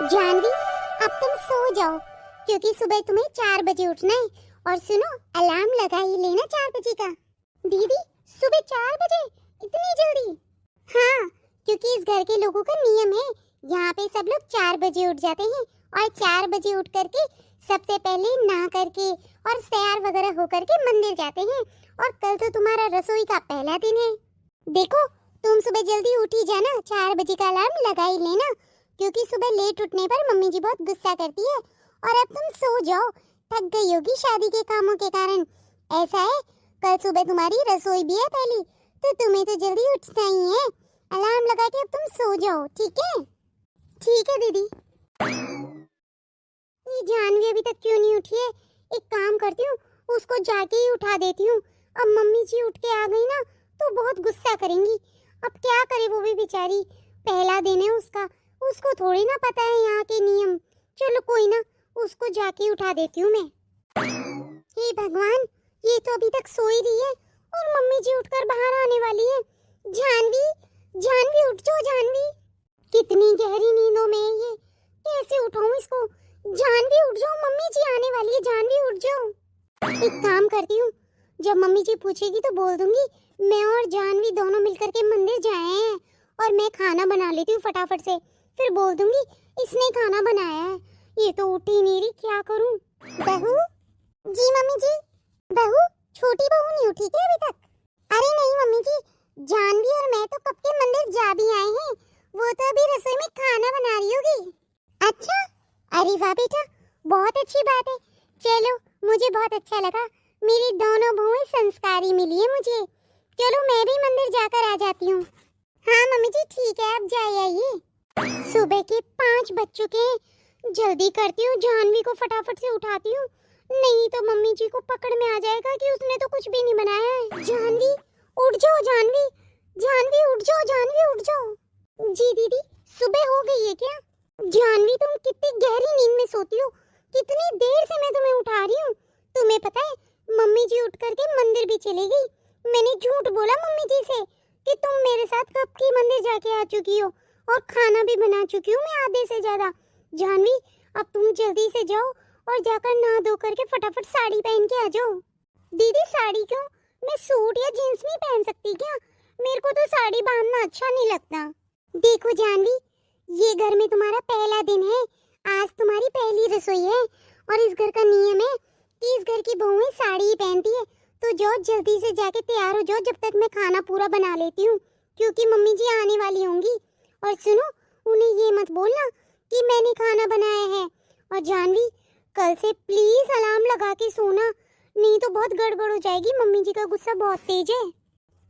जानवी, अब तुम सो जाओ क्योंकि सुबह तुम्हें 4 बजे उठना है। और सुनो, अलार्म लगा ही लेना 4 बजे का। दीदी, सुबह 4 बजे? इतनी जल्दी? हाँ, क्योंकि इस घर के लोगों का नियम है। यहाँ पे सब लोग 4 बजे उठ जाते हैं और 4 बजे उठ करके सबसे पहले नहा करके और तैयार वगैरह होकर के मंदिर जाते हैं। और कल तो तुम्हारा रसोई का पहला दिन है। देखो, तुम सुबह जल्दी उठ ही जाना, 4 बजे का अलार्म लगा ही लेना, क्योंकि सुबह लेट उठने पर मम्मी जी बहुत गुस्सा करती है। और अब तुम सो जाओ, थक गई होगी शादी के कामों के कारण। ऐसा है, कल सुबह तुम्हारी रसोई भी है पहली, तो तुम्हें तो जल्दी उठना ही है। अलार्म लगा के अब तुम सो जाओ, ठीक है? ठीक है दीदी। ये जानवी अभी तक क्यों नहीं उठी है? एक काम करती हूँ, उसको जाके ही उठा देती हूँ। अब मम्मी जी उठ के आ गई ना तो बहुत गुस्सा करेंगी। अब क्या करे वो भी बेचारी, पहला दिन है उसका, उसको थोड़ी ना पता है यहाँ के नियम। चलो कोई ना, उसको जाके उठा देती हूँ मैं। हे भगवान, ये तो अभी तक सो ही रही है और मम्मी जी उठकर बाहर आने वाली है। जानवी, जानवी उठ जाओ जानवी। कितनी गहरी नींदों में है ये, कैसे उठाऊं इसको? जानवी उठ जाओ, मम्मी जी आने वाली है। जानवी उठ जाओ। एक काम करती हूँ, जब मम्मी जी पूछेगी तो बोल दूंगी मैं और जानवी दोनों मिलकर के मंदिर जाए हैं और मैं खाना बना लेती हूँ फटाफट से। फिर बोल दूंगी इसने खाना बनाया है। ये तो उठ ही नहीं रही, क्या करूं? बहू जी। मम्मी जी, बहू, छोटी बहू नहीं उठी क्या अभी तक? अरे नहीं मम्मी जी, जानवी और मैं तो कब के मंदिर जा भी आए हैं। वो तो अभी रसोई में खाना बना रही होगी। अच्छा, अरे वाह बेटा, बहुत अच्छी बात है। चलो, मुझे बहुत अच्छा लगा, मेरी दोनों बहुएं संस्कारी मिली है मुझे। चलो मैं भी मंदिर जाकर आ जाती हूँ। हाँ मम्मी जी ठीक है, आप जाइए आइए। सुबह के 5 बज चुके हैं, जल्दी करती हूँ, जानवी को फटाफट से उठाती हूँ, नहीं तो मम्मी जी को पकड़ में आ जाएगा कि उसने तो कुछ भी नहीं बनाया है। जानवी उठ जाओ, जानवी, जानवी उठ जाओ, जानवी उठ जाओ। जी दीदी, सुबह हो गई है क्या? जानवी तुम कितनी गहरी नींद में सोती हो, कितनी देर से मैं तुम्हें उठा रही हूँ। तुम्हें पता है मम्मी जी उठ करके मंदिर भी चली गई। मैंने झूठ बोला मम्मी जी से कि तुम मेरे साथ कब की मंदिर जाके आ चुकी हो और खाना भी बना चुकी हूँ मैं आधे से ज्यादा। जानवी, अब तुम जल्दी से जाओ और जाकर नहा धो करके फटाफट साड़ी पहन के आ जाओ। दीदी साड़ी क्यों? मैं सूट या जींस नहीं पहन सकती क्या? मेरे को तो साड़ी बांधना अच्छा नहीं लगता। देखो जानवी, ये घर में तुम्हारा पहला दिन है, आज तुम्हारी पहली रसोई है और इस घर का नियम है कि इस घर की बहुएं साड़ी ही पहनती है। तो जाओ जल्दी से जाके तैयार हो जाओ, जब तक मैं खाना पूरा बना लेती हूँ, क्योंकि मम्मी जी आने वाली होंगी। और सुनो, उन्हें ये मत बोलना कि मैंने खाना बनाया है। और जानवी, कल से प्लीज अलार्म लगा के सोना, नहीं तो बहुत गड़बड़ हो जाएगी, मम्मी जी का गुस्सा बहुत तेज है।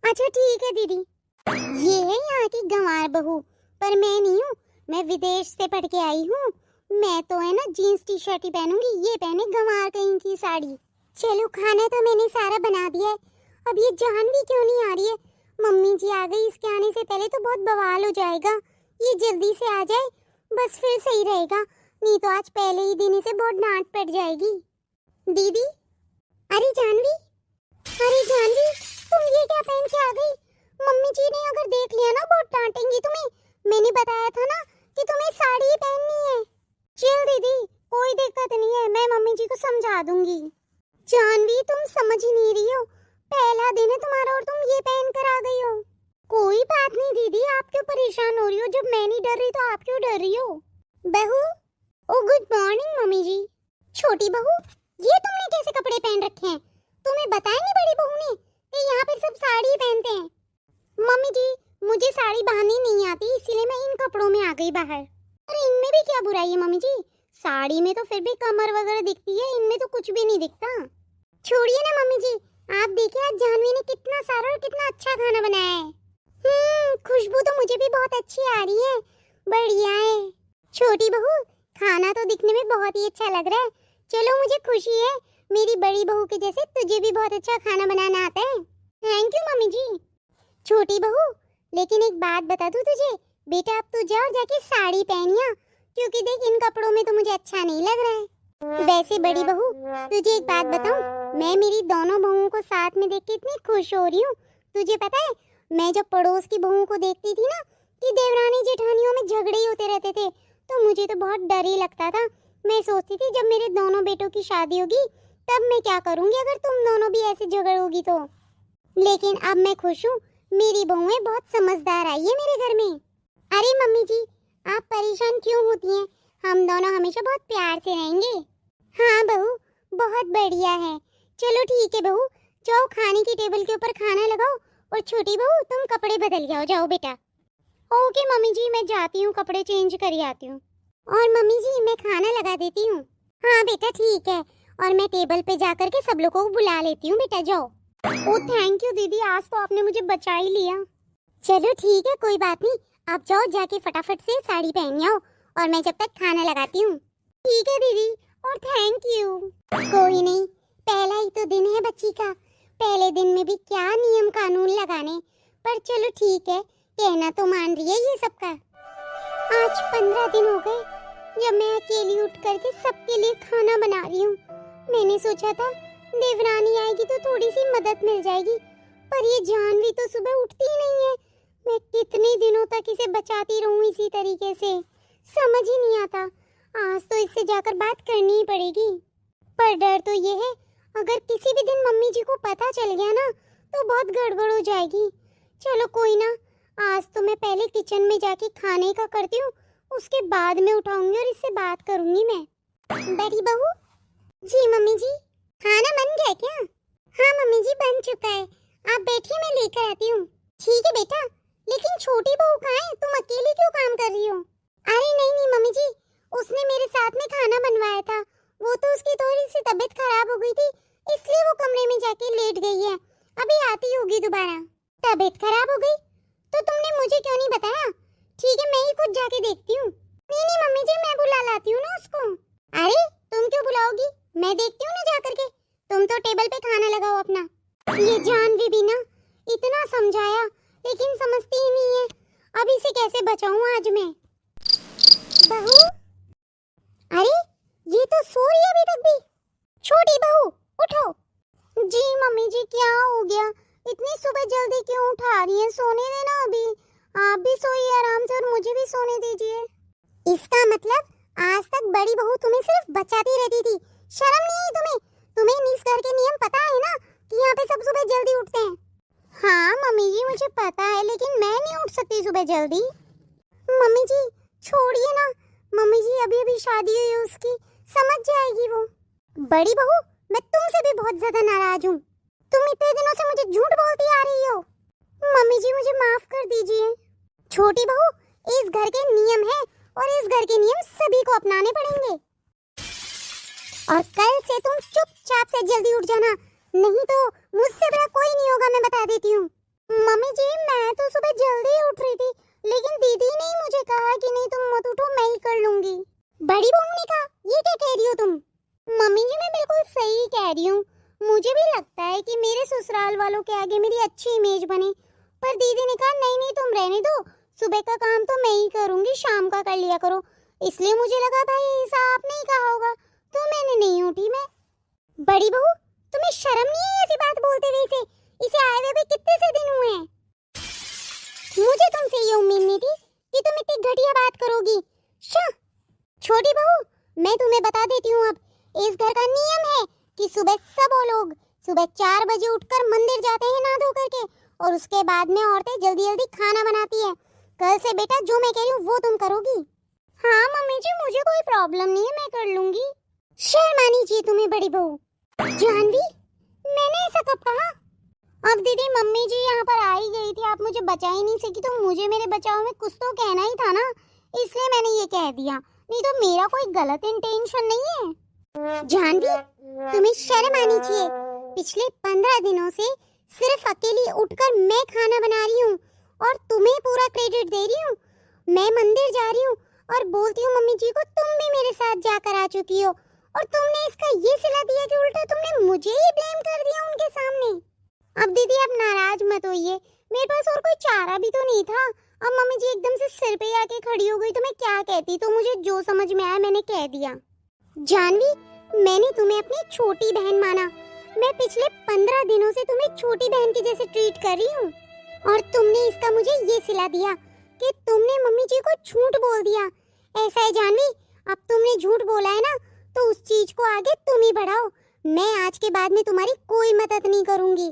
अच्छा ठीक है दीदी। ये है यहाँ की गंवार बहू, पर मैं नहीं हूँ, मैं विदेश से पढ़ के आई हूँ। मैं तो है ना जीन्स टी शर्ट ही पहनूंगी, ये पहने गंवार कहीं की साड़ी। चलो खाना तो मैंने सारा बना दिया है, अब ये जानवी क्यों नहीं आ रही है? मम्मी जी आ गई, इसके आने से पहले तो बहुत बवाल हो जाएगा। ये जल्दी से आ जाए बस, फिर सही रहेगा, नहीं तो आज पहले ही दिन से बहुत डांट पड़ जाएगी। दीदी, अरे जानवी, अरे जानवी, तुम ये क्या पहन के आ गई? मम्मी जी ने अगर देख लिया ना बहुत डांटेंगी तुम्हें। मैंने बताया था ना कि तुम्हें साड़ी ही पहननी है। चल दीदी, कोई दिक्कत नहीं है, मैं मम्मी जी को समझा दूंगी। जानवी तुम समझ ही नहीं रही हो, पहला दिन है तुम्हारा और तुम ये पहन कर आ गई हो। कोई बात नहीं दीदी, आप क्यों परेशान हो रही हो? जब मैं नहीं डर रही तो आप क्यों डर रही हो? बहू, ओ गुड मॉर्निंग मम्मी जी। छोटी बहू, ये तुमने कैसे कपड़े पहन रखे हैं? तुम्हें बताया नहीं बड़ी बहू ने कि यहाँ पे सब साड़ी पहनते हैं? मम्मी जी, मुझे साड़ी बांधनी नहीं आती, इसीलिए मैं इन कपड़ों में आ गई बाहर। अरे इनमें भी क्या बुराई है मम्मी जी, साड़ी में तो फिर भी कमर वगैरह दिखती है, इनमें तो कुछ भी नहीं दिखता। छोड़िए ना मम्मी जी, आप देखिए आज जानवी ने कितना सारा और कितना अच्छा खाना बनाया है। खुशबू तो मुझे भी बहुत अच्छी आ रही है, बढ़िया है। छोटी बहू, खाना तो दिखने में बहुत ही अच्छा लग रहा है। चलो मुझे खुशी है, मेरी बड़ी बहू के जैसे तुझे भी बहुत अच्छा खाना बनाना आता है। थैंक यू मम्मी जी। छोटी बहू, लेकिन एक बात बता दूं तुझे, बेटा अब तू जा और जाके साड़ी पहनिया, क्योंकि देख इन कपड़ों में तो मुझे अच्छा नहीं लग रहा है। वैसे बड़ी बहू, तुझे एक बात बताऊं, मैं मेरी दोनों बहुओं को साथ में देख के इतनी खुश हो रही हूँ। तुझे पता है, मैं जब पड़ोस की बहुओं को देखती थी ना कि देवरानी जेठानियों में झगड़े ही होते रहते थे, तो मुझे तो बहुत डर ही लगता था। मैं सोचती थी जब मेरे दोनों बेटों की शादी होगी तब मैं क्या करूंगी अगर तुम दोनों भी ऐसे झगड़ोगी तो। लेकिन अब मैं खुश हूँ, मेरी बहुएं बहुत समझदार आई है मेरे घर में। अरे मम्मी जी, आप परेशान क्यों होती हैं? हम दोनों हमेशा बहुत प्यार से रहेंगे। हाँ बहू, बहुत बढ़िया है। चलो ठीक है बहू, जाओ खाने की टेबल के ऊपर खाना लगाओ। और छोटी बहू तुम कपड़े बदल के आओ, जाओ बेटा। ओके मम्मी जी, मैं जाती हूँ, कपड़े चेंज कर आती हूँ। और मम्मी जी मैं खाना लगा देती हूँ। हाँ बेटा ठीक है, और मैं टेबल पे जाकर के सब लोगों को बुला लेती हूँ, बेटा जाओ। ओ थैंक यू दीदी, आज तो आपने मुझे बचा ही लिया। चलो ठीक है, कोई बात नहीं, आप जाओ जाके फटाफट से साड़ी पहन आओ और मैं जब तक खाना लगाती हूँ। ठीक है दीदी, और थैंक यू। कोई नहीं, पहला ही तो दिन है बच्ची का, पहले दिन में भी क्या नियम कानून लगाने। पर चलो ठीक है, कहना तो मान रही है ये सबका। आज 15 दिन हो गए जब मैं अकेली उठ करके सबके लिए खाना बना रही हूँ। मैंने सोचा था देवरानी आएगी तो थोड़ी सी मदद मिल जाएगी, पर ये जानवी तो सुबह उठती ही नहीं है। मैं कितने दिनों तक इसे बचाती रहूं इसी तरीके से, समझ ही नहीं आता। आज तो इससे जाकर बात करनी ही पड़ेगी। पर डर तो ये है, अगर किसी भी दिन मम्मी जी को पता चल गया ना तो बहुत गड़बड़ हो जाएगी। चलो कोई ना, आज तो मैं पहले किचन में जाके खाने का करती हूँ, उसके बाद में उठाऊंगी और इससे बात करूंगी मैं। बड़ी बहू। जी मम्मी जी। खाना बन गया क्या? हाँ मम्मी जी बन चुका है, आप बैठिए मैं लेकर आती हूँ। ठीक है बेटा, लेकिन छोटी बहू कहाँ है? तुम अकेली क्यों काम कर रही हो? अरे नहीं नहीं मम्मी जी, उसने मेरे साथ में खाना बनवाया था, वो तो उसकी थोड़ी सी तबीयत खराब हो गई थी, इसलिए वो कमरे में जाके लेट गई है, अभी आती होगी दोबारा। तबीयत खराब हो गई? तो तुमने मुझे क्यों नहीं बताया? ठीक है मैं ही खुद जाके देखती हूँ। नहीं नहीं मम्मी जी, मैं बुला लाती हूँ ना उसको। अरे तुम क्यों बुलाओगी, मैं देखती हूँ ना जा करके। तुम तो टेबल पे खाना लगाओ अपना। ये जानवी भी ना, इतना समझाया लेकिन समझती ही नहीं है, अब इसे कैसे बचाऊं आज मैं। बहू, अरे ये तो सो रही है अभी तक भी। छोटी बहू उठो। जी मम्मी जी क्या हो गया, इतनी सुबह जल्दी क्यों उठा रही हैं? सोने देना अभी, आप भी सोइए आराम से और मुझे भी सोने दीजिए। इसका मतलब आज तक बड़ी बहू तुम्हें सिर्फ बचाती रहती थी, शर्म नहीं आई तुम्हें? तुम्हें इस घर के नियम पता है ना कि यहाँ पे सब सुबह जल्दी उठते हैं? हाँ मम्मी जी मुझे पता है, लेकिन मैं नहीं उठ सकती सुबह जल्दी। मम्मी जी छोड़िए ना, मम्मी जी अभी अभी शादी हुई है उसकी, समझ जाएगी वो। बड़ी बहू मैं तुमसे भी बहुत ज्यादा नाराज हूँ, तुम इतने दिनों से मुझे झूठ बोलती आ रही हो। मम्मी जी मुझे माफ कर दीजिए। छोटी बहू, इस घर के नियम है और इस घर के नियम सभी को अपनाने पड़ेंगे, और कल से तुम चुपचाप से जल्दी उठ जाना, नहीं तो मुझसे बड़ा कोई नहीं होगा, मैं बता देती हूँ। मम्मी जी मैं तो सुबह जल्दी उठ रही थी, लेकिन दीदी ने मुझे कहा कि नहीं तुम मत उठो, मैं ही कर लूंगी। बड़ी बहू ने कहा, ये क्या कह रही हो तुम? मम्मी जी मैं बिल्कुल सही कह रही हूँ, मुझे भी लगता है कि मेरे ससुराल वालों के आगे मेरी अच्छी इमेज बने, पर दीदी ने कहा नहीं नहीं तुम रहने दो, सुबह का काम तो मैं ही करूंगी, शाम का कर लिया करो। इसलिए मुझे लगा भाई ऐसा आपने ही कहा होगा, तो मैंने नहीं उठी। मैं बड़ी बहू तुम्हें शर्म नहीं है ऐसी बात बोलते हुए? इसे आए हुए भी कितने से दिन हुए हैं? मुझे तुमसे ये उम्मीद नहीं थी कि तुम इतनी घटिया बात करोगी। छोटी बहू मैं तुम्हें बता देती हूँ, अब इस घर का नियम है कि सुबह सब लोग सुबह 4 बजे उठकर मंदिर जाते हैं नहा धो करके, और उसके बाद में औरतें जल्दी जल्दी खाना बनाती है। कल से बेटा जो मैं कह रही हूँ वो तुम करोगी। हाँ मम्मी जी मुझे कोई प्रॉब्लम नहीं है, मैं कर लूंगी। शर्म आनी चाहिए तुम्हें बड़ी बहू। जानवी मैंने ऐसा कब कहा? अब दीदी मम्मी जी यहाँ पर आ ही गई थी, आप मुझे बचा ही नहीं सकी, तो मुझे मेरे बचाव में कुछ तो कहना ही था ना, इसलिए मैंने ये कह दिया, नहीं तो मेरा कोई गलत इंटेंशन नहीं है। जानवी तुम्हें शर्म आनी चाहिए, पिछले 15 दिनों से सिर्फ अकेली उठकर मैं खाना बना रही हूँ और तुम्हें पूरा क्रेडिट दे रही हूँ। मैं मंदिर जा रही हूँ और बोलती हूँ मम्मी जी को तुम भी मेरे साथ जाकर आ चुकी हो, और तुमने इसका ये सिला दिया कि उल्टा तुमने मुझे ही ब्लेम कर दिया उनके सामने। अब दीदी आप नाराज मत होइए, मेरे पास और कोई चारा भी तो नहीं था। अब मम्मी जी एकदम से सिर पे आके खड़ी हो गई तो मैं क्या कहती, तो मुझे जो समझ में आया मैंने कह दिया। जानवी मैंने तुम्हें अपनी छोटी बहन माना, मैं पिछले 15 दिनों से तुम्हें छोटी बहन की जैसे ट्रीट कर रही हूँ, और तुमने इसका मुझे ये सिला दिया कि तुमने मम्मी जी को झूठ बोल दिया। ऐसा है जानवी, अब तुमने झूठ बोला है ना, तो उस चीज को आगे तुम ही बढ़ाओ। मैं आज के बाद में तुम्हारी कोई मदद नहीं करूंगी।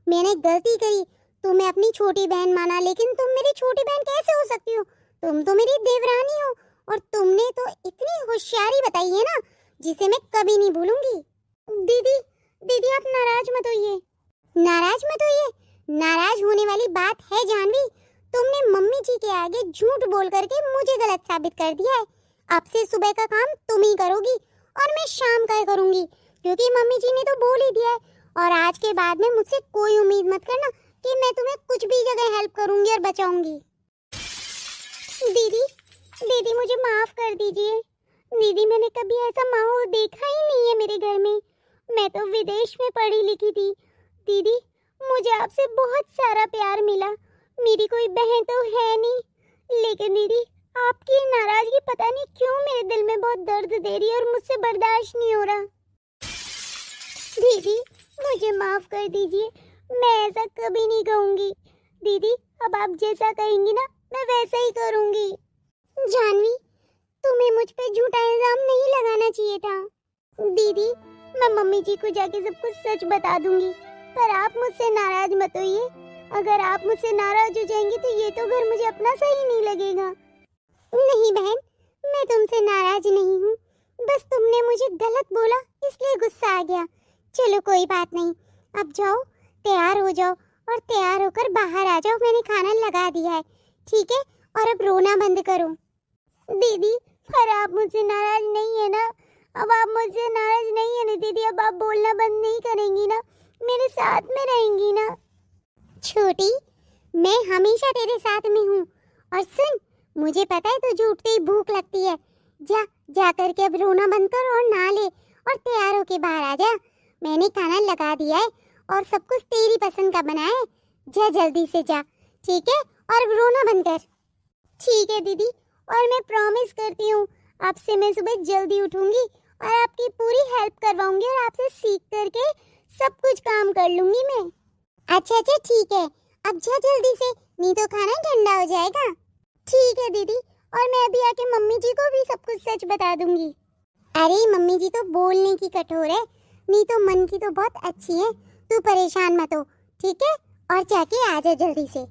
मैंने गलती करी, तुम्हें अपनी छोटी बहन माना, लेकिन तुम मेरी छोटी बहन कैसे हो सकती हो? तुम तो मेरी देवरानी हो, और तुमने तो इतनी होशियारी बताई है ना, जिसे मैं कभी नहीं भूलूंगी। दीदी, दीदी आप नाराज मत होइए। नाराज मत होइए? नाराज होने वाली बात है जानवी। तुमने मम्मी जी के आगे झूठ बोल करके मुझे गलत साबित कर दिया है। अब से सुबह का काम तुम ही करोगी और मैं शाम का करूंगी, क्योंकि मम्मी जी ने तो बोल ही दिया है। और आज के बाद में मुझसे कोई उम्मीद मत करना कि मैं तुम्हें कुछ भी जगह हेल्प करूंगी और बचाऊंगी। दीदी, दीदी मुझे माफ कर दीजिए। दीदी मैंने कभी ऐसा माहौल देखा ही नहीं है मेरे घर में। मैं तो विदेश में पढ़ी लिखी थी। दीदी मुझे आपसे बहुत सारा प्यार मिला। मेरी कोई बहन तो है नहीं, लेकिन दीदी आपकी नाराजगी पता नहीं क्यों मेरे दिल में बहुत दर्द दे रही है और मुझसे बर्दाश्त नहीं हो रहा। दीदी मुझे माफ कर दीजिए, मैं ऐसा कभी नहीं कहूंगी। दीदी अब आप जैसा कहेंगी ना, मैं वैसा ही करूंगी। जानवी, तुम्हें मुझ पे झूठा इल्जाम नहीं लगाना चाहिए था। दीदी मैं मम्मी जी को जाके सब कुछ सच बता दूंगी, पर आप मुझसे नाराज मत होइए। अगर आप मुझसे नाराज हो जाएंगी तो ये तो घर मुझे अपना सही नहीं लगेगा। नहीं बहन, मैं तुमसे नाराज नहीं हूँ, बस तुमने मुझे गलत बोला इसलिए गुस्सा आ गया। चलो कोई बात नहीं, अब जाओ तैयार हो जाओ और तैयार होकर बाहर आ जाओ। मैंने खाना लगा दिया है, ठीक है? और अब रोना बंद करो। दीदी पर आप मुझसे नाराज नहीं है ना? अब आप मुझसे नाराज नहीं है ना दीदी? अब आप बोलना बंद नहीं करेंगी ना? मेरे साथ में रहेंगी ना? छोटी, मैं हमेशा तेरे साथ में हूँ। और सुन, मुझे पता है तुझे उठते ही भूख लगती है। जा करके अब रोना बंद कर और नहा ले और तैयार होके बाहर आ जा। मैंने खाना लगा दिया है और सब कुछ तेरी पसंद का बना है। जा जल्दी से जा, ठीक है? और अब रोना बंद कर। ठीक है दीदी, और मैं प्रॉमिस करती हूँ आपसे मैं सुबह जल्दी उठूंगी और आपकी पूरी हेल्प करवाऊंगी और आपसे सीख करके सब कुछ काम कर लूंगी मैं। अच्छा ठीक है, अब जा जल्दी से, नहीं तो खाना ठंडा हो जाएगा। ठीक है दीदी, और मैं अभी आके मम्मी जी को भी सब कुछ सच बता दूंगी। अरे मम्मी जी तो बोलने की कठोर है, नहीं तो मन की तो बहुत अच्छी है। तू परेशान मत हो, ठीक है? और जाके आ जा जल्दी से।